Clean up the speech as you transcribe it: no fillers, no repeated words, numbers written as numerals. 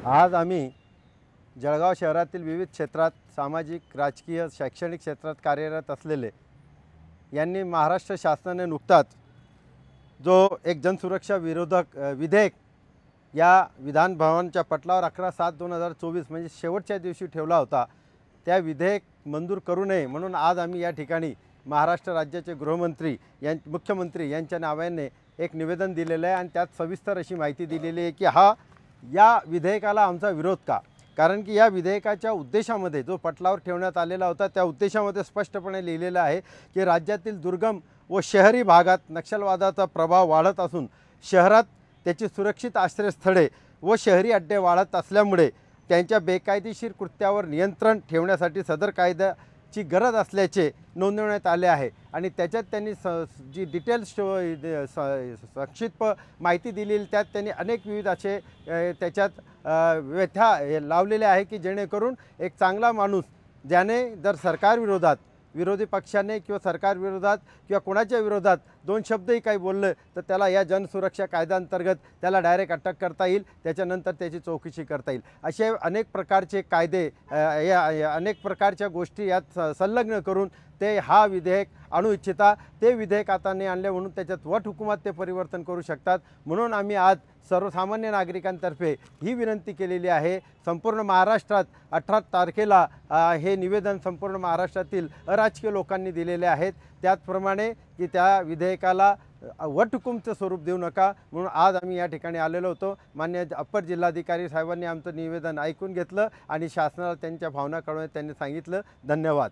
आज आम्ही जळगाव शहरातील विविध क्षेत्रात सामाजिक, राजकीय, शैक्षणिक क्षेत्रात कार्यरत असलेले यांनी महाराष्ट्र शासनाने नुकताच जो एक जनसुरक्षा विरोधक विधेयक या विधान भवनच्या पटलावर 11/7/2024 म्हणजे शेवटच्या दिवशी ठेवला होता, त्या विधेयक मंजूर करू नये म्हणून आज आम्ही या ठिकाणी महाराष्ट्र राज्याचे गृहमंत्री मुख्यमंत्री यांच्या नावाने एक निवेदन दिलेलं आहे आणि त्यात सविस्तर अशी माहिती दिलेली आहे की या विधेयकाला आमचा विरोध का? कारण की या विधेयकाच्या उद्देशामध्ये जो पटलावर ठेवण्यात आलेला होता त्या उद्देशामध्ये स्पष्टपणे लिहिलेलं आहे की राज्यातील दुर्गम व शहरी भागात नक्षलवादाचा प्रभाव वाढत असून शहरात त्याची सुरक्षित आश्रयस्थळे व शहरी अड्डे वाढत असल्यामुळे त्यांच्या बेकायदेशीर कृत्यावर नियंत्रण ठेवण्यासाठी सदर कायद्याची गरज असल्याचे नोंदवण्यात आले आहे आणि त्याच्यात त्यांनी जी डिटेल्स संक्षिप्त माहिती दिलेली त्यात त्यांनी अनेक विविध असे त्याच्यात व्यथा लावलेले आहे की जेणेकरून एक चांगला माणूस ज्याने जर सरकारविरोधात विरोधी पक्षाने किंवा सरकारविरोधात किंवा कोणाच्या विरोधात दोन शब्दही काही बोललं तर त्याला या जनसुरक्षा कायद्याअंतर्गत त्याला डायरेक्ट अटक करता येईल, त्याच्यानंतर त्याची चौकशी करता येईल. असे अनेक प्रकारचे कायदे या अनेक प्रकारच्या गोष्टी यात संलग्न करून ते हा विधेयक आणू इच्छिता. ते विधेयक आता नाही आणले म्हणून त्याच्यात वटहुकुमात ते परिवर्तन करू शकतात. म्हणून आम्ही आज सर्वसामान्य नागरिकांतर्फे ही विनंती केलेली आहे. संपूर्ण महाराष्ट्रात 18 तारखेला हे निवेदन संपूर्ण महाराष्ट्रातील अराजकीय लोकांनी दिलेले आहेत. त्याचप्रमाणे की त्या विधेयकाला वटहुकूमचं स्वरूप देऊ नका म्हणून आज आम्ही या ठिकाणी आलेलो होतो. मान्य अप्पर जिल्हाधिकारी साहेबांनी आमचं निवेदन ऐकून घेतलं आणि शासनाला त्यांच्या भावना कळवण्यात त्यांनी सांगितलं. धन्यवाद.